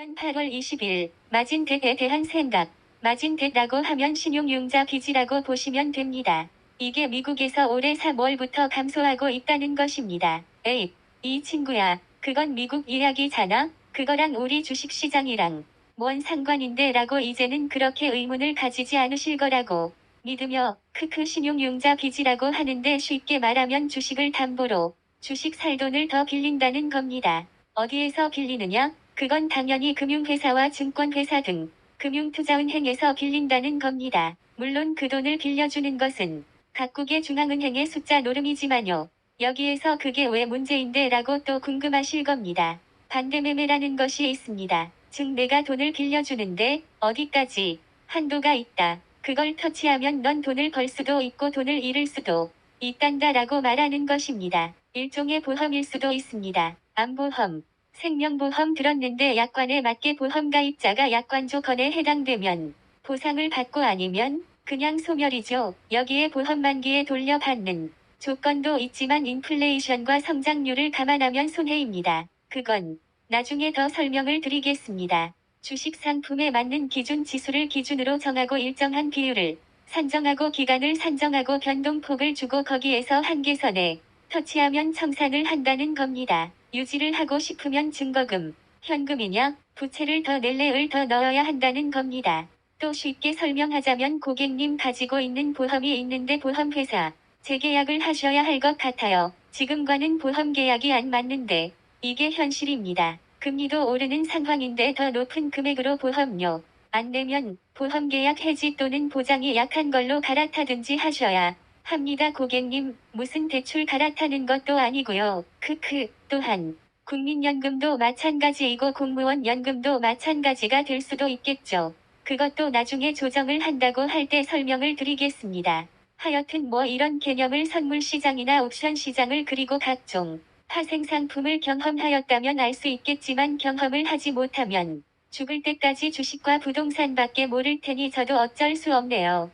2020년 8월 20일 마진댓에 대한 생각. 마진댓라고 하면 신용융자 빚이라고 보시면 됩니다. 이게 미국에서 올해 3월부터 감소하고 있다는 것입니다. 에이, 이 친구야, 그건 미국 이야기잖아? 그거랑 우리 주식시장이랑 뭔 상관인데 라고 이제는 그렇게 의문을 가지지 않으실 거라고 믿으며 크크 신용융자 빚이라고 하는데 쉽게 말하면 주식을 담보로 주식 살 돈을 더 빌린다는 겁니다. 어디에서 빌리느냐? 그건 당연히 금융회사와 증권회사 등 금융투자은행에서 빌린다는 겁니다. 물론 그 돈을 빌려주는 것은 각국의 중앙은행의 숫자 노름이지만요. 여기에서 그게 왜 문제인데 라고 또 궁금하실 겁니다. 반대매매라는 것이 있습니다. 즉 내가 돈을 빌려주는데 어디까지 한도가 있다. 그걸 터치하면 넌 돈을 벌 수도 있고 돈을 잃을 수도 있단다 라고 말하는 것입니다. 일종의 보험일 수도 있습니다. 암보험, 생명보험 들었는데 약관에 맞게 보험가입자가 약관 조건에 해당되면 보상을 받고 아니면 그냥 소멸이죠. 여기에 보험 만기에 돌려받는 조건도 있지만 인플레이션과 성장률을 감안하면 손해입니다. 그건 나중에 더 설명을 드리겠습니다. 주식 상품에 맞는 기준 지수를 기준으로 정하고 일정한 비율을 산정하고 기간을 산정하고 변동폭을 주고 거기에서 한계선에 터치하면 청산을 한다는 겁니다. 유지를 하고 싶으면 증거금, 현금이냐, 부채를 더 낼래 을 더 넣어야 한다는 겁니다. 또 쉽게 설명하자면 고객님 가지고 있는 보험이 있는데 보험회사 재계약을 하셔야 할 것 같아요. 지금과는 보험계약이 안 맞는데 이게 현실입니다. 금리도 오르는 상황인데 더 높은 금액으로 보험료 안 내면 보험계약 해지 또는 보장이 약한 걸로 갈아타든지 하셔야 합니다. 고객님, 무슨 대출 갈아타는 것도 아니고요. 크크. 또한 국민연금도 마찬가지이고 공무원 연금도 마찬가지가 될 수도 있겠죠. 그것도 나중에 조정을 한다고 할 때 설명을 드리겠습니다. 하여튼 뭐 이런 개념을 선물시장이나 옵션시장을 그리고 각종 파생상품을 경험하였다면 알 수 있겠지만 경험을 하지 못하면 죽을 때까지 주식과 부동산밖에 모를 테니 저도 어쩔 수 없네요.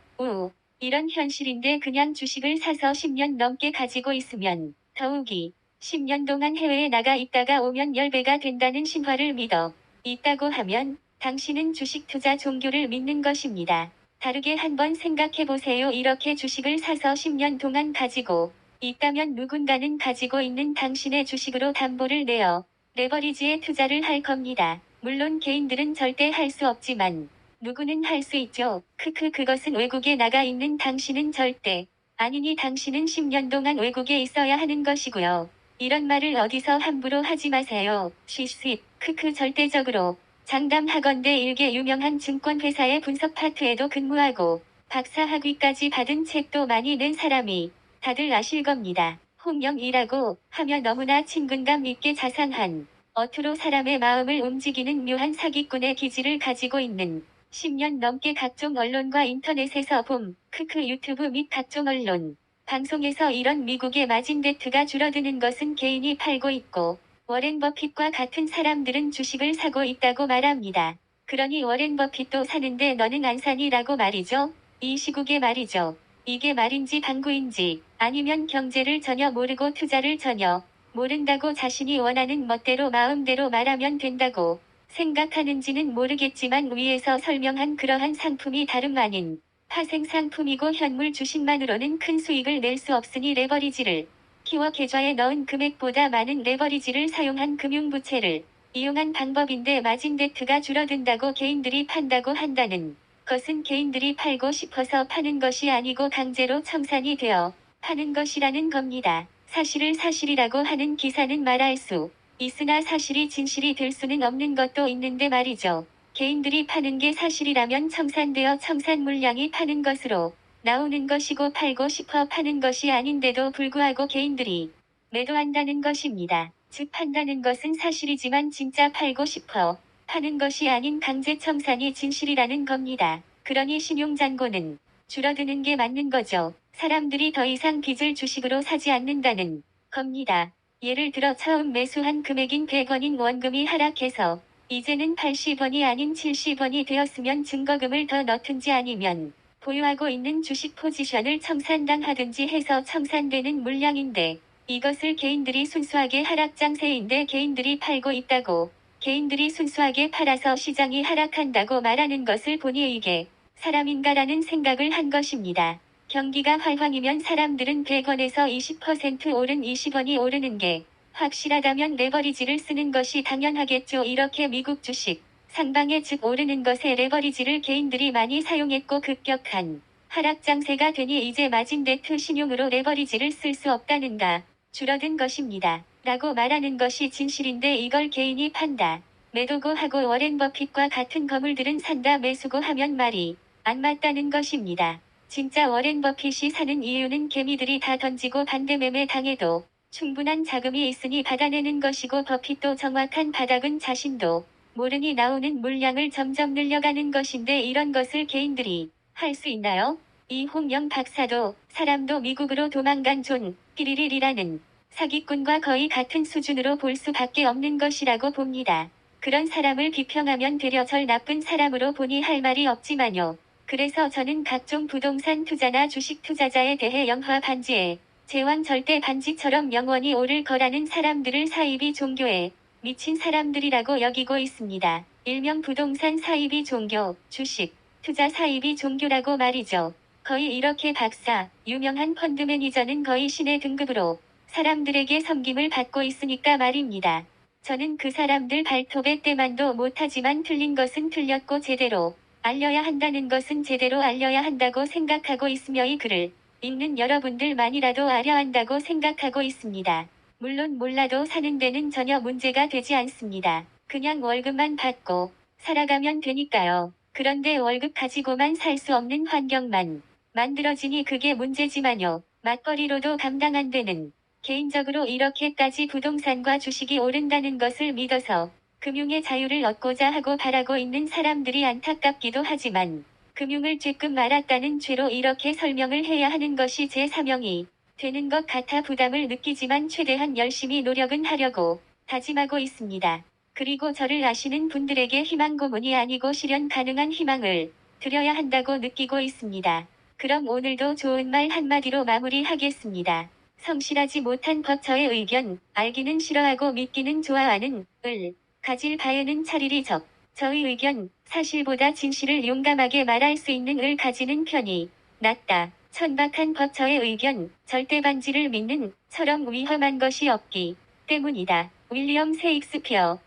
이런 현실인데 그냥 주식을 사서 10년 넘게 가지고 있으면 더욱이 10년 동안 해외에 나가 있다가 오면 10배가 된다는 신화를 믿어 있다고 하면 당신은 주식 투자 종교를 믿는 것입니다. 다르게 한번 생각해보세요. 이렇게 주식을 사서 10년 동안 가지고 있다면 누군가는 가지고 있는 당신의 주식으로 담보를 내어 레버리지에 투자를 할 겁니다. 물론 개인들은 절대 할 수 없지만 누구는 할 수 있죠. 크크 그것은 외국에 나가 있는 당신은 절대 아니니 당신은 10년 동안 외국에 있어야 하는 것이고요. 이런 말을 어디서 함부로 하지 마세요. 쉬쉿. 크크 절대적으로 장담하건대 일개 유명한 증권회사의 분석 파트에도 근무하고 박사 학위까지 받은 책도 많이 낸 사람이 다들 아실 겁니다. 홍영이라고 하며 너무나 친근감 있게 자상한 어투로 사람의 마음을 움직이는 묘한 사기꾼의 기질을 가지고 있는 10년 넘게 각종 언론과 인터넷에서 크크 유튜브 및 각종 언론, 방송에서 이런 미국의 마진데트가 줄어드는 것은 개인이 팔고 있고 워렌 버핏과 같은 사람들은 주식을 사고 있다고 말합니다. 그러니 워렌 버핏도 사는데 너는 안 사니라고 말이죠. 이 시국에 말이죠. 이게 말인지 방구인지 아니면 경제를 전혀 모르고 투자를 전혀 모른다고 자신이 원하는 멋대로 마음대로 말하면 된다고 생각하는지는 모르겠지만 위에서 설명한 그러한 상품이 다름 아닌 파생 상품이고 현물 주식만으로는 큰 수익을 낼 수 없으니 레버리지를 키워 계좌에 넣은 금액보다 많은 레버리지를 사용한 금융부채를 이용한 방법인데 마진데트가 줄어든다고 개인들이 판다고 한다는 것은 개인들이 팔고 싶어서 파는 것이 아니고 강제로 청산이 되어 파는 것이라는 겁니다. 사실을 사실이라고 하는 기사는 말할 수 있으나 사실이 진실이 될 수는 없는 것도 있는데 말이죠. 개인들이 파는 게 사실이라면 청산되어 청산 물량이 파는 것으로 나오는 것이고 팔고 싶어 파는 것이 아닌데도 불구하고 개인들이 매도한다는 것입니다. 즉 판다는 것은 사실이지만 진짜 팔고 싶어 파는 것이 아닌 강제 청산이 진실이라는 겁니다. 그러니 신용잔고는 줄어드는 게 맞는 거죠. 사람들이 더 이상 빚을 주식으로 사지 않는다는 겁니다. 예를 들어 처음 매수한 금액인 100원인 원금이 하락해서 이제는 80원이 아닌 70원이 되었으면 증거금을 더 넣든지 아니면 보유하고 있는 주식 포지션을 청산당하든지 해서 청산되는 물량인데 이것을 개인들이 순수하게 하락장세인데 개인들이 팔고 있다고 개인들이 순수하게 팔아서 시장이 하락한다고 말하는 것을 보니 이게 사람인가라는 생각을 한 것입니다. 경기가 활황이면 사람들은 100원에서 20% 오른 20원이 오르는 게 확실하다면 레버리지를 쓰는 것이 당연하겠죠. 이렇게 미국 주식 상방에 즉 오르는 것에 레버리지를 개인들이 많이 사용했고 급격한 하락 장세가 되니 이제 마진데트 신용으로 레버리지를 쓸 수 없다는가 줄어든 것입니다. 라고 말하는 것이 진실인데 이걸 개인이 판다. 매도고 하고 워렌 버핏과 같은 거물들은 산다 매수고 하면 말이 안 맞다는 것입니다. 진짜 워렌 버핏이 사는 이유는 개미들이 다 던지고 반대매매 당해도 충분한 자금이 있으니 받아내는 것이고 버핏도 정확한 바닥은 자신도 모르니 나오는 물량을 점점 늘려가는 것인데 이런 것을 개인들이 할 수 있나요? 이홍영 박사도 사람도 미국으로 도망간 존 피리리라는 사기꾼과 거의 같은 수준으로 볼 수밖에 없는 것이라고 봅니다. 그런 사람을 비평하면 되려 절 나쁜 사람으로 보니 할 말이 없지만요. 그래서 저는 각종 부동산 투자나 주식 투자자에 대해 영화 반지에 제왕 절대 반지처럼 영원히 오를 거라는 사람들을 사이비 종교에 미친 사람들이라고 여기고 있습니다. 일명 부동산 사이비 종교, 주식, 투자 사이비 종교라고 말이죠. 거의 이렇게 박사, 유명한 펀드 매니저는 거의 신의 등급으로 사람들에게 섬김을 받고 있으니까 말입니다. 저는 그 사람들 발톱에 때만도 못하지만 틀린 것은 틀렸고 제대로 알려야 한다는 것은 제대로 알려야 한다고 생각하고 있으며 이 글을 읽는 여러분들만이라도 알아야 한다고 생각하고 있습니다. 물론 몰라도 사는 데는 전혀 문제가 되지 않습니다. 그냥 월급만 받고 살아가면 되니까요. 그런데 월급 가지고만 살 수 없는 환경만 만들어지니 그게 문제지만요. 맞벌이로도 감당 안 되는 개인적으로 이렇게까지 부동산과 주식이 오른다는 것을 믿어서 금융의 자유를 얻고자 하고 바라고 있는 사람들이 안타깝기도 하지만 금융을 쬐끔 말았다는 죄로 이렇게 설명을 해야 하는 것이 제 사명이 되는 것 같아 부담을 느끼지만 최대한 열심히 노력은 하려고 다짐하고 있습니다. 그리고 저를 아시는 분들에게 희망 고문이 아니고 실현 가능한 희망을 드려야 한다고 느끼고 있습니다. 그럼 오늘도 좋은 말 한마디로 마무리하겠습니다. 성실하지 못한 법 저의 의견, 알기는 싫어하고 믿기는 좋아하는 을 가질 바에는 차리리 적. 저의 의견, 사실보다 진실을 용감하게 말할 수 있는 을 가지는 편이 낫다. 천박한 법 저의 의견, 절대 반지를 믿는 처럼 위험한 것이 없기 때문이다. 윌리엄 세익스피어